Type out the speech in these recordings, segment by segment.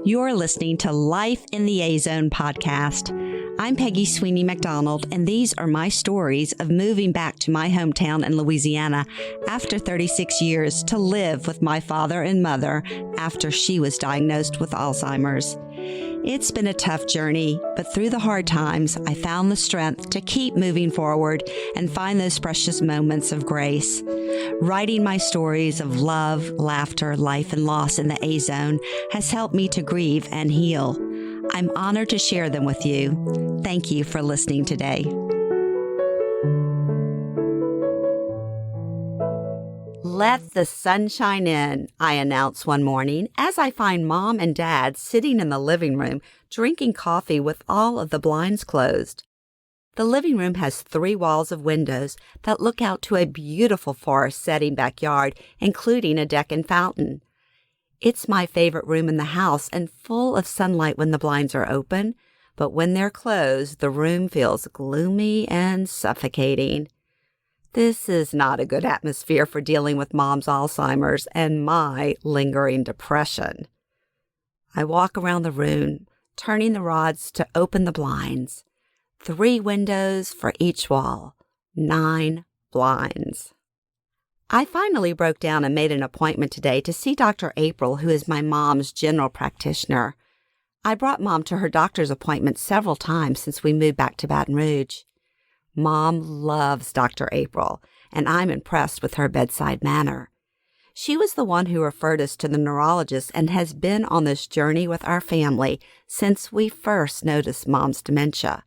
You're listening to Life in the A-Zone podcast. I'm Peggy Sweeney McDonald, and these are my stories of moving back to my hometown in Louisiana after 36 years to live with my father and mother after she was diagnosed with Alzheimer's. It's been a tough journey, but through the hard times, I found the strength to keep moving forward and find those precious moments of grace. Writing my stories of love, laughter, life, and loss in the A-Zone has helped me to grieve and heal. I'm honored to share them with you. Thank you for listening today. Let the sunshine in, I announce one morning as I find Mom and Dad sitting in the living room drinking coffee with all of the blinds closed. The living room has 3 walls of windows that look out to a beautiful forest-setting backyard, including a deck and fountain. It's my favorite room in the house and full of sunlight when the blinds are open, but when they're closed, the room feels gloomy and suffocating. This is not a good atmosphere for dealing with Mom's Alzheimer's and my lingering depression. I walk around the room, turning the rods to open the blinds. 3 windows for each wall, 9 blinds. I finally broke down and made an appointment today to see Dr. April, who is my mom's general practitioner. I brought Mom to her doctor's appointment several times since we moved back to Baton Rouge. Mom loves Dr. April, and I'm impressed with her bedside manner. She was the one who referred us to the neurologist and has been on this journey with our family since we first noticed Mom's dementia.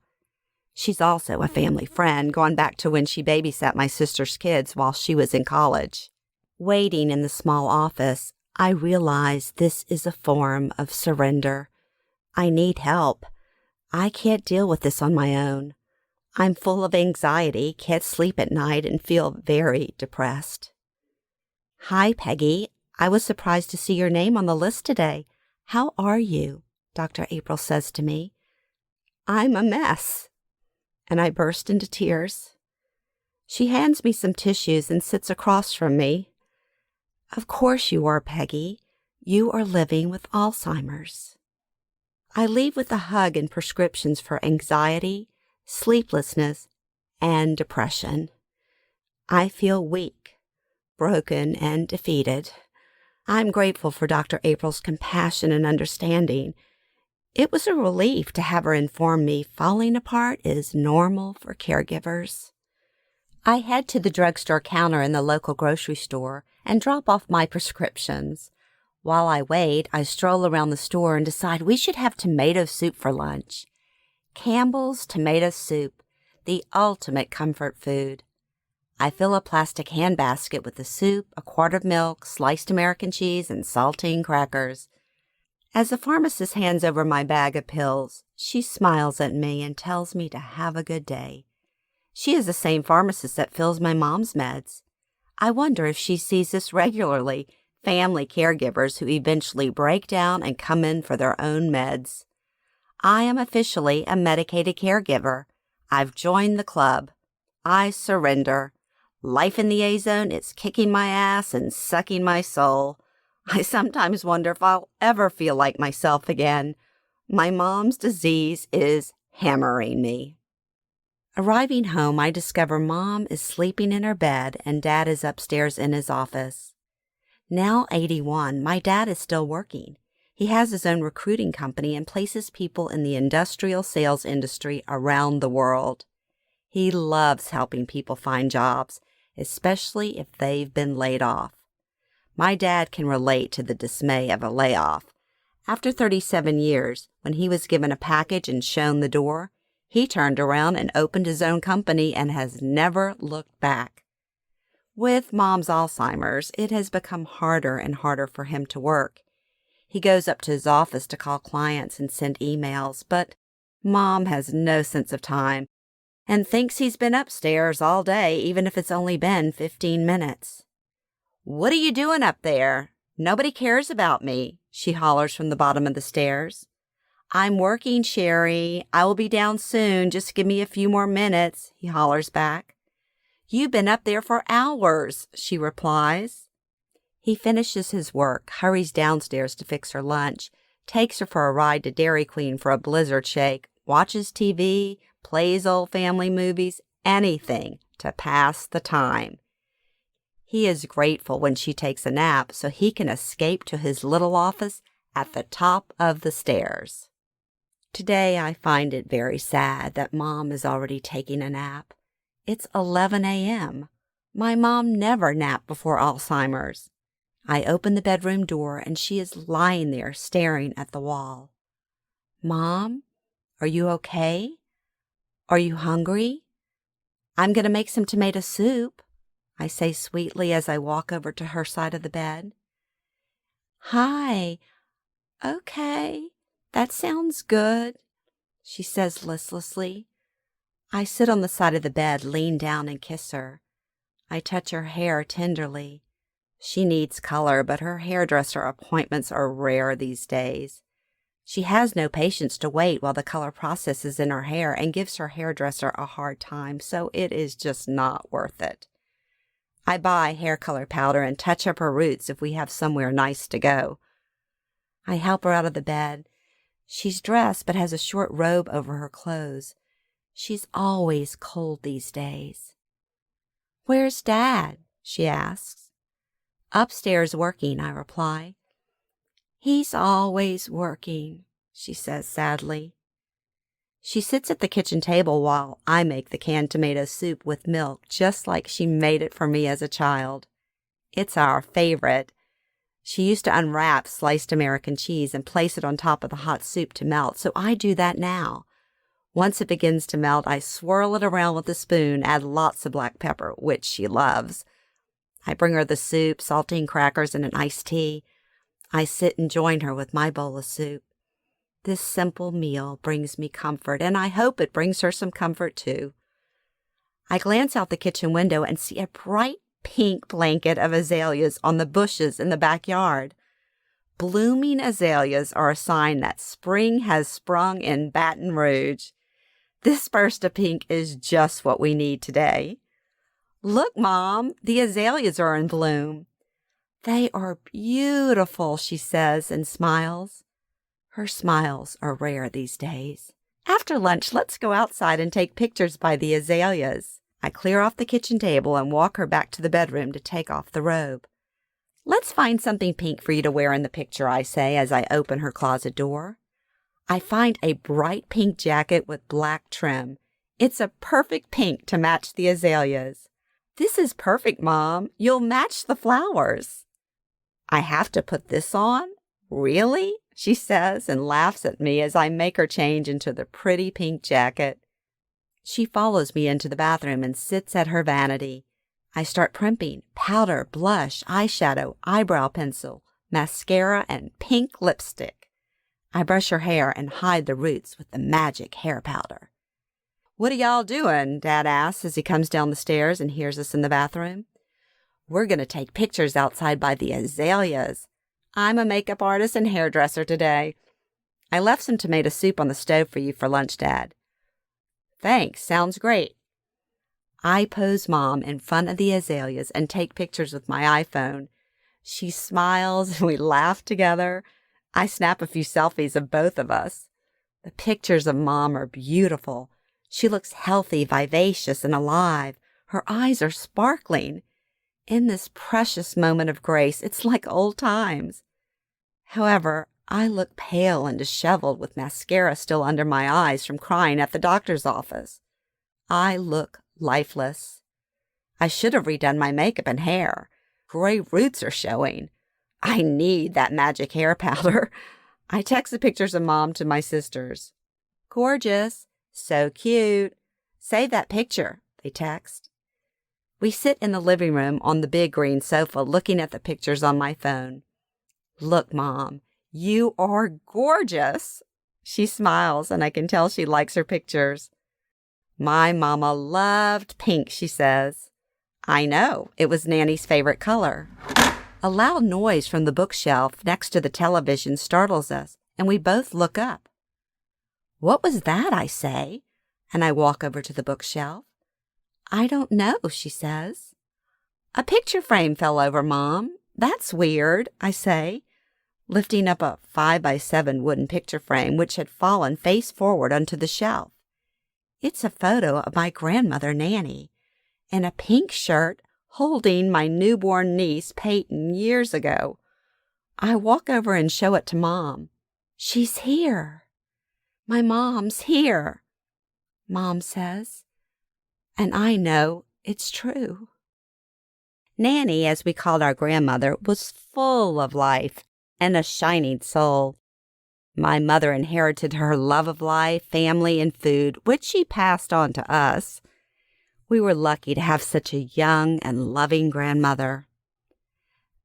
She's also a family friend, going back to when she babysat my sister's kids while she was in college. Waiting in the small office, I realize this is a form of surrender. I need help. I can't deal with this on my own. I'm full of anxiety, can't sleep at night, and feel very depressed. Hi, Peggy. I was surprised to see your name on the list today. How are you? Dr. April says to me. I'm a mess. And I burst into tears. She hands me some tissues and sits across from me. Of course you are, Peggy. You are living with Alzheimer's. I leave with a hug and prescriptions for anxiety, sleeplessness, and depression. I feel weak, broken, and defeated. I'm grateful for Dr. April's compassion and understanding. It was a relief to have her inform me falling apart is normal for caregivers. I head to the drugstore counter in the local grocery store and drop off my prescriptions. While I wait, I stroll around the store and decide we should have tomato soup for lunch. Campbell's tomato soup, the ultimate comfort food. I fill a plastic handbasket with the soup, a quart of milk, sliced American cheese, and saltine crackers. As the pharmacist hands over my bag of pills, she smiles at me and tells me to have a good day. She is the same pharmacist that fills my mom's meds. I wonder if she sees this regularly, family caregivers who eventually break down and come in for their own meds. I am officially a medicated caregiver. I've joined the club. I surrender. Life in the A-Zone is kicking my ass and sucking my soul. I sometimes wonder if I'll ever feel like myself again. My mom's disease is hammering me. Arriving home, I discover Mom is sleeping in her bed and Dad is upstairs in his office. Now 81, my dad is still working. He has his own recruiting company and places people in the industrial sales industry around the world. He loves helping people find jobs, especially if they've been laid off. My dad can relate to the dismay of a layoff. After 37 years, when he was given a package and shown the door, he turned around and opened his own company and has never looked back. With Mom's Alzheimer's, it has become harder and harder for him to work. He goes up to his office to call clients and send emails, but Mom has no sense of time and thinks he's been upstairs all day, even if it's only been 15 minutes. "What are you doing up there? Nobody cares about me," she hollers from the bottom of the stairs. "I'm working, Sherry. I will be down soon. Just give me a few more minutes," he hollers back. "You've been up there for hours," she replies. He finishes his work, hurries downstairs to fix her lunch, takes her for a ride to Dairy Queen for a Blizzard shake, watches TV, plays old family movies, anything to pass the time. He is grateful when she takes a nap so he can escape to his little office at the top of the stairs. Today I find it very sad that Mom is already taking a nap. It's 11 a.m. My mom never napped before Alzheimer's. I open the bedroom door and she is lying there staring at the wall. Mom, are you okay? Are you hungry? I'm going to make some tomato soup, I say sweetly as I walk over to her side of the bed. Hi. Okay, that sounds good, she says listlessly. I sit on the side of the bed, lean down and kiss her. I touch her hair tenderly. She needs color, but her hairdresser appointments are rare these days. She has no patience to wait while the color processes in her hair and gives her hairdresser a hard time, so it is just not worth it. I buy hair color powder and touch up her roots if we have somewhere nice to go. I help her out of the bed. She's dressed but has a short robe over her clothes. She's always cold these days. Where's Dad? She asks. Upstairs working, I reply. He's always working, she says sadly. She sits at the kitchen table while I make the canned tomato soup with milk, just like she made it for me as a child. It's our favorite. She used to unwrap sliced American cheese and place it on top of the hot soup to melt, so I do that now. Once it begins to melt, I swirl it around with a spoon, add lots of black pepper, which she loves. I bring her the soup, saltine crackers, and an iced tea. I sit and join her with my bowl of soup. This simple meal brings me comfort, and I hope it brings her some comfort too. I glance out the kitchen window and see a bright pink blanket of azaleas on the bushes in the backyard. Blooming azaleas are a sign that spring has sprung in Baton Rouge. This burst of pink is just what we need today. Look, Mom, the azaleas are in bloom. They are beautiful, she says and smiles. Her smiles are rare these days. After lunch, let's go outside and take pictures by the azaleas. I clear off the kitchen table and walk her back to the bedroom to take off the robe. Let's find something pink for you to wear in the picture, I say as I open her closet door. I find a bright pink jacket with black trim. It's a perfect pink to match the azaleas. This is perfect, Mom. You'll match the flowers. I have to put this on? Really? She says and laughs at me as I make her change into the pretty pink jacket. She follows me into the bathroom and sits at her vanity. I start primping: powder, blush, eyeshadow, eyebrow pencil, mascara, and pink lipstick. I brush her hair and hide the roots with the magic hair powder. What are y'all doing? Dad asks as he comes down the stairs and hears us in the bathroom. We're going to take pictures outside by the azaleas. I'm a makeup artist and hairdresser today. I left some tomato soup on the stove for you for lunch, Dad. Thanks, sounds great. I pose Mom in front of the azaleas and take pictures with my iPhone. She smiles and we laugh together. I snap a few selfies of both of us. The pictures of Mom are beautiful. She looks healthy, vivacious, and alive. Her eyes are sparkling. In this precious moment of grace, it's like old times. However, I look pale and disheveled with mascara still under my eyes from crying at the doctor's office. I look lifeless. I should have redone my makeup and hair. Gray roots are showing. I need that magic hair powder. I text the pictures of Mom to my sisters. Gorgeous. So cute. Save that picture, they text. We sit in the living room on the big green sofa looking at the pictures on my phone. Look, Mom, you are gorgeous. She smiles, and I can tell she likes her pictures. My mama loved pink, she says. I know, it was Nanny's favorite color. A loud noise from the bookshelf next to the television startles us, and we both look up. What was that? I say, and I walk over to the bookshelf. I don't know, she says. A picture frame fell over, Mom. That's weird, I say. lifting up a 5x7 wooden picture frame which had fallen face forward onto the shelf. It's a photo of my grandmother, Nanny, in a pink shirt holding my newborn niece, Peyton, years ago. I walk over and show it to Mom. "She's here. My mom's here," Mom says. And I know it's true. Nanny, as we called our grandmother, was full of life and a shining soul. My mother inherited her love of life, family, and food, which she passed on to us. We were lucky to have such a young and loving grandmother.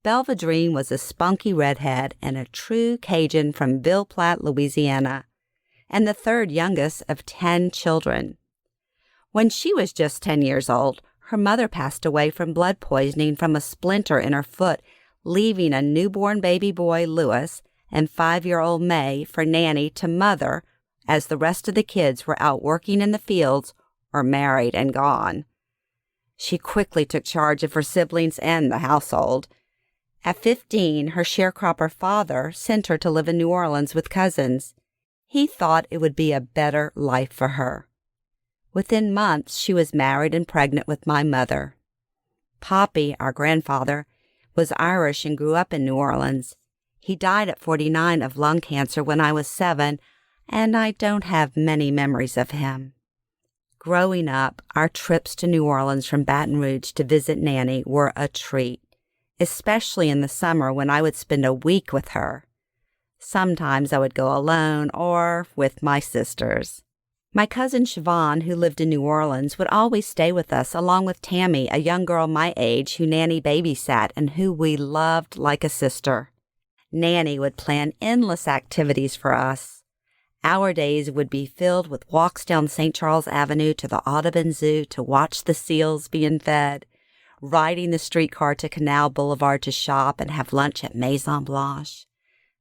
Belvedrine was a spunky redhead and a true Cajun from Ville Platte, Louisiana, and the third youngest of 10 children. When she was just 10 years old, her mother passed away from blood poisoning from a splinter in her foot, leaving a newborn baby boy, Louis, and 5-year-old May for Nanny to mother, as the rest of the kids were out working in the fields or married and gone. She quickly took charge of her siblings and the household. At 15, her sharecropper father sent her to live in New Orleans with cousins. He thought it would be a better life for her. Within months, she was married and pregnant with my mother. Poppy, our grandfather, was Irish and grew up in New Orleans. He died at 49 of lung cancer when I was 7, and I don't have many memories of him. Growing up, our trips to New Orleans from Baton Rouge to visit Nanny were a treat, especially in the summer when I would spend a week with her. Sometimes I would go alone or with my sisters. My cousin Siobhan, who lived in New Orleans, would always stay with us, along with Tammy, a young girl my age who Nanny babysat and who we loved like a sister. Nanny would plan endless activities for us. Our days would be filled with walks down St. Charles Avenue to the Audubon Zoo to watch the seals being fed, riding the streetcar to Canal Boulevard to shop and have lunch at Maison Blanche,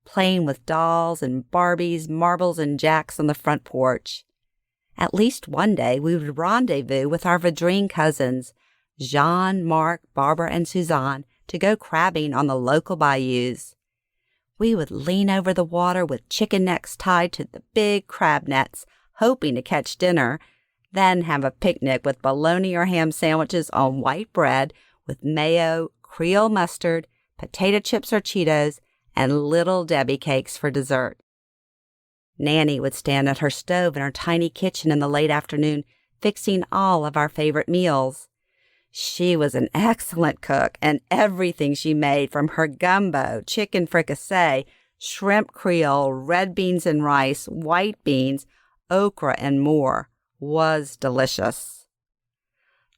playing with dolls and Barbies, marbles, and jacks on the front porch. At least one day we would rendezvous with our Vadrine cousins, Jean, Marc, Barbara, and Suzanne, to go crabbing on the local bayous. We would lean over the water with chicken necks tied to the big crab nets, hoping to catch dinner, then have a picnic with bologna or ham sandwiches on white bread with mayo, Creole mustard, potato chips or Cheetos, and Little Debbie cakes for dessert. Nanny would stand at her stove in her tiny kitchen in the late afternoon, fixing all of our favorite meals. She was an excellent cook, and everything she made, from her gumbo, chicken fricassee, shrimp creole, red beans and rice, white beans, okra, and more, was delicious.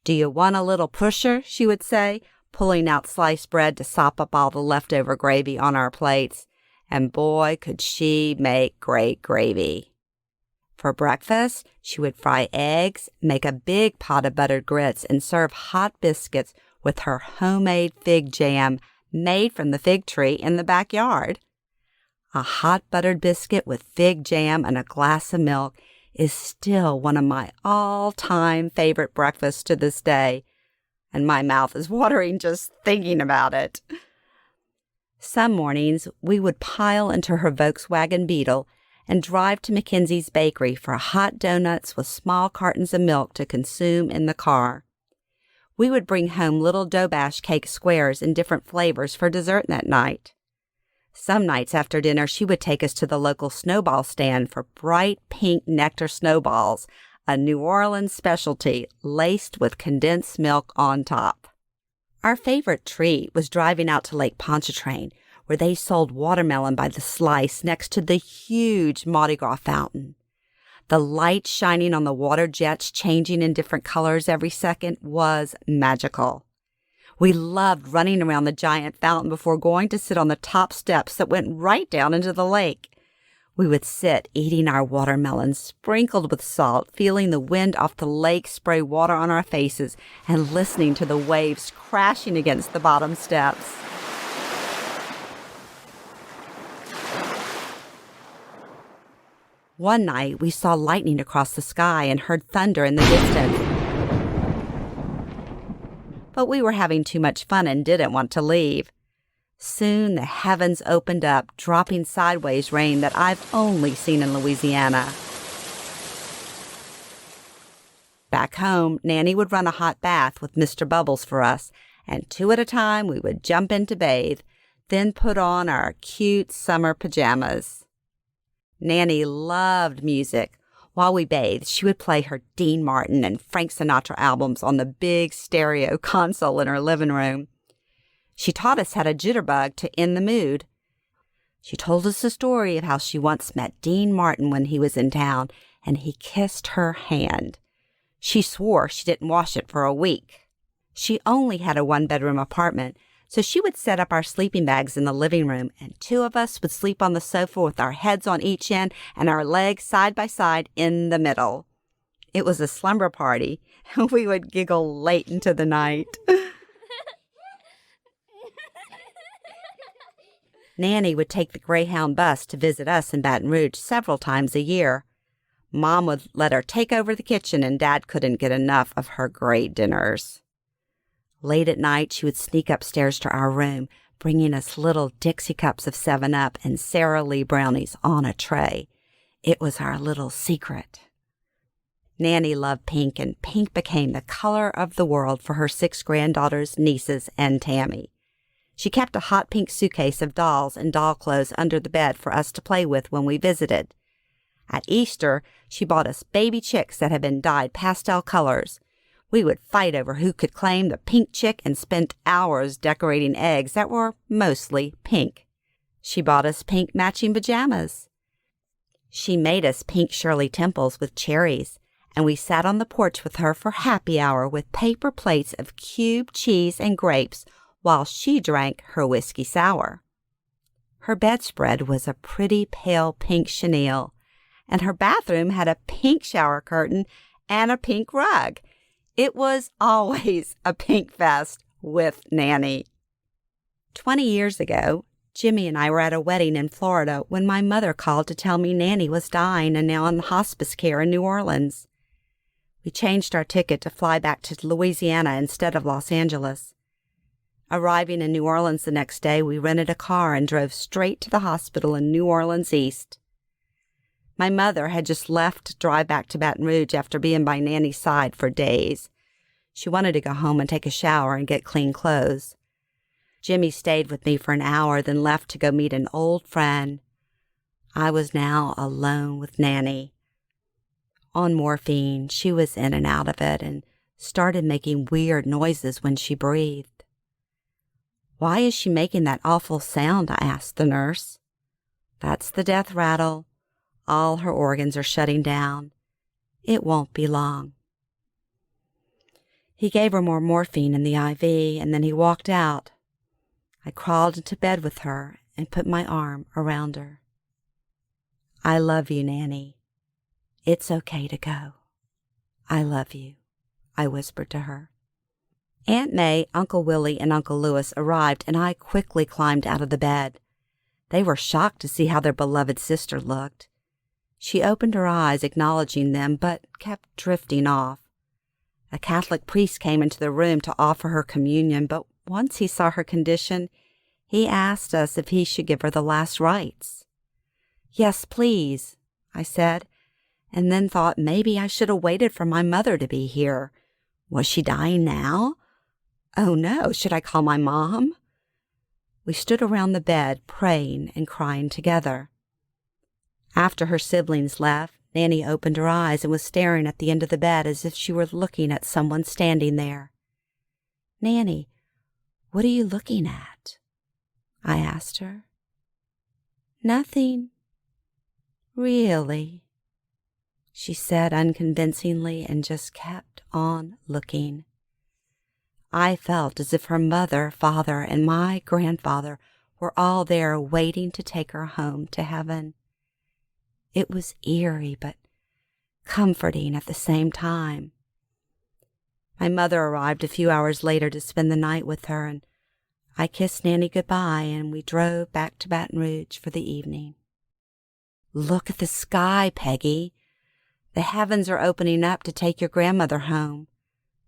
"Do you want a little pusher?" she would say, pulling out sliced bread to sop up all the leftover gravy on our plates. And boy, could she make great gravy. For breakfast, she would fry eggs, make a big pot of buttered grits, and serve hot biscuits with her homemade fig jam made from the fig tree in the backyard. A hot buttered biscuit with fig jam and a glass of milk is still one of my all-time favorite breakfasts to this day, and my mouth is watering just thinking about it. Some mornings, we would pile into her Volkswagen Beetle and drive to Mackenzie's Bakery for hot donuts with small cartons of milk to consume in the car. We would bring home little Dobash cake squares in different flavors for dessert that night. Some nights after dinner, she would take us to the local snowball stand for bright pink nectar snowballs, a New Orleans specialty laced with condensed milk on top. Our favorite treat was driving out to Lake Pontchartrain, where they sold watermelon by the slice next to the huge Mardi Gras fountain. The light shining on the water jets changing in different colors every second was magical. We loved running around the giant fountain before going to sit on the top steps that went right down into the lake. We would sit eating our watermelons sprinkled with salt, feeling the wind off the lake spray water on our faces, and listening to the waves crashing against the bottom steps. One night, we saw lightning across the sky and heard thunder in the distance. But we were having too much fun and didn't want to leave. Soon the heavens opened up, dropping sideways rain that I've only seen in Louisiana. Back home, Nanny would run a hot bath with Mr. Bubbles for us, and 2 at a time we would jump in to bathe, then put on our cute summer pajamas. Nanny loved music. While we bathed, she would play her Dean Martin and Frank Sinatra albums on the big stereo console in her living room. She taught us how to jitterbug to end the mood. She told us the story of how she once met Dean Martin when he was in town, and he kissed her hand. She swore she didn't wash it for a week. She only had a 1-bedroom apartment, so she would set up our sleeping bags in the living room, and 2 of us would sleep on the sofa with our heads on each end and our legs side by side in the middle. It was a slumber party, and we would giggle late into the night. Nanny would take the Greyhound bus to visit us in Baton Rouge several times a year. Mom would let her take over the kitchen, and Dad couldn't get enough of her great dinners. Late at night, she would sneak upstairs to our room, bringing us little Dixie cups of 7-Up and Sara Lee brownies on a tray. It was our little secret. Nanny loved pink, and pink became the color of the world for her 6 granddaughters, nieces, and Tammy. She kept a hot pink suitcase of dolls and doll clothes under the bed for us to play with when we visited. At Easter, she bought us baby chicks that had been dyed pastel colors. We would fight over who could claim the pink chick and spent hours decorating eggs that were mostly pink. She bought us pink matching pajamas. She made us pink Shirley Temples with cherries, and we sat on the porch with her for happy hour with paper plates of cube cheese and grapes while she drank her whiskey sour. Her bedspread was a pretty pale pink chenille, and her bathroom had a pink shower curtain and a pink rug. It was always a pink fest with Nanny. 20 years ago, Jimmy and I were at a wedding in Florida when my mother called to tell me Nanny was dying and now in hospice care in New Orleans. We changed our ticket to fly back to Louisiana instead of Los Angeles. Arriving in New Orleans the next day, we rented a car and drove straight to the hospital in New Orleans East. My mother had just left to drive back to Baton Rouge after being by Nanny's side for days. She wanted to go home and take a shower and get clean clothes. Jimmy stayed with me for an hour, then left to go meet an old friend. I was now alone with Nanny. On morphine, she was in and out of it and started making weird noises when she breathed. "Why is she making that awful sound?" I asked the nurse. "That's the death rattle. All her organs are shutting down. It won't be long." He gave her more morphine in the IV, and then he walked out. I crawled into bed with her and put my arm around her. "I love you, Nanny. It's okay to go. I love you," I whispered to her. Aunt May, Uncle Willie, and Uncle Louis arrived, and I quickly climbed out of the bed. They were shocked to see how their beloved sister looked. She opened her eyes, acknowledging them, but kept drifting off. A Catholic priest came into the room to offer her communion, but once he saw her condition, he asked us if he should give her the last rites. "Yes, please," I said, and then thought maybe I should have waited for my mother to be here. Was she dying now? Oh no, should I call my mom? We stood around the bed, praying and crying together. After her siblings left, Nanny opened her eyes and was staring at the end of the bed as if she were looking at someone standing there. "Nanny, what are you looking at?" I asked her. "Nothing." "Really?" she said unconvincingly and just kept on looking. I felt as if her mother, father, and my grandfather were all there waiting to take her home to heaven. It was eerie but comforting at the same time. My mother arrived a few hours later to spend the night with her, and I kissed Nanny goodbye, and we drove back to Baton Rouge for the evening. "Look at the sky, Peggy. The heavens are opening up to take your grandmother home,"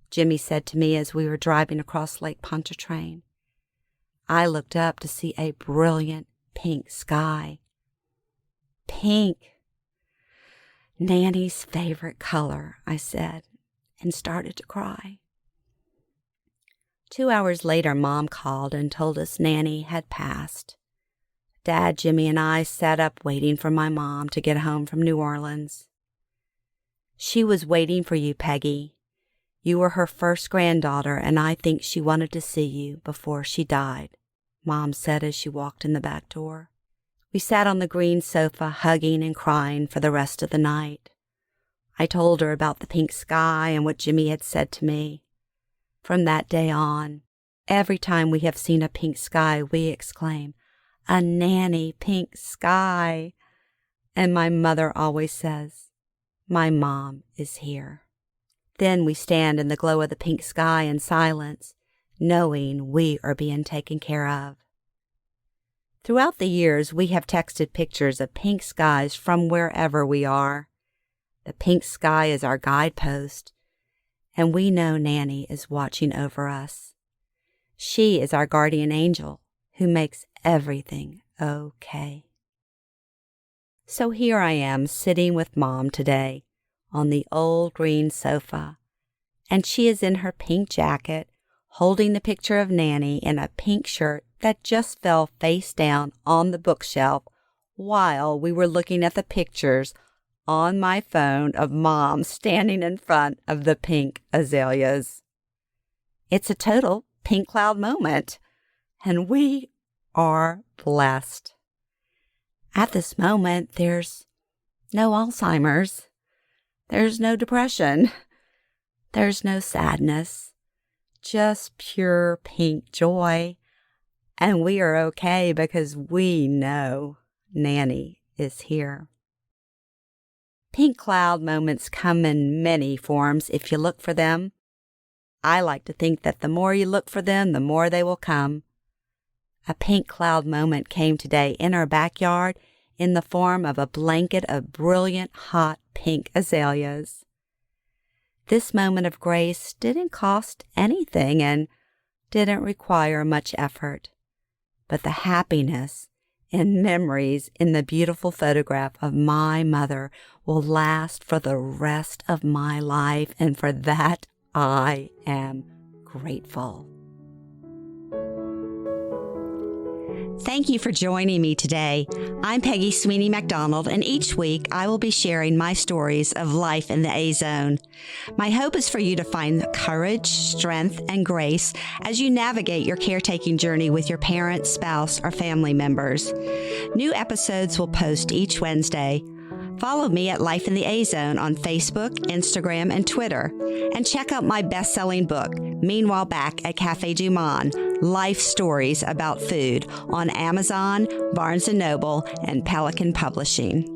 Jimmy said to me as we were driving across Lake Pontchartrain. I looked up to see a brilliant pink sky. Pink. Nanny's favorite color, I said, and started to cry. 2 hours later, Mom called and told us Nanny had passed. Dad, Jimmy, and I sat up waiting for my mom to get home from New Orleans. She was waiting for you, Peggy. You were her first granddaughter, and I think she wanted to see you before she died, Mom said as she walked in the back door. We sat on the green sofa, hugging and crying for the rest of the night. I told her about the pink sky and what Jimmy had said to me. From that day on, every time we have seen a pink sky, we exclaim, "A nanny pink sky." And my mother always says, "My mom is here." Then we stand in the glow of the pink sky in silence, knowing we are being taken care of. Throughout the years, we have texted pictures of pink skies from wherever we are. The pink sky is our guidepost, and we know Nanny is watching over us. She is our guardian angel who makes everything okay. So here I am sitting with Mom today on the old green sofa, and she is in her pink jacket, holding the picture of Nanny in a pink shirt that just fell face down on the bookshelf while we were looking at the pictures on my phone of Mom standing in front of the pink azaleas. It's a total pink cloud moment, and we are blessed. At this moment, there's no Alzheimer's. There's no depression. There's no sadness. Just pure pink joy. And we are okay because we know Nanny is here. Pink cloud moments come in many forms if you look for them. I like to think that the more you look for them, the more they will come. A pink cloud moment came today in our backyard in the form of a blanket of brilliant, hot pink azaleas. This moment of grace didn't cost anything and didn't require much effort, but the happiness and memories in the beautiful photograph of my mother will last for the rest of my life, and for that I am grateful. Thank you for joining me today. I'm Peggy Sweeney McDonald, and each week I will be sharing my stories of life in the A-Zone. My hope is for you to find courage, strength, and grace as you navigate your caretaking journey with your parents, spouse, or family members. New episodes will post each Wednesday. Follow me at Life in the A-Zone on Facebook, Instagram, and Twitter. And check out my best-selling book, Meanwhile Back at Café Du Monde, Life Stories About Food, on Amazon, Barnes & Noble, and Pelican Publishing.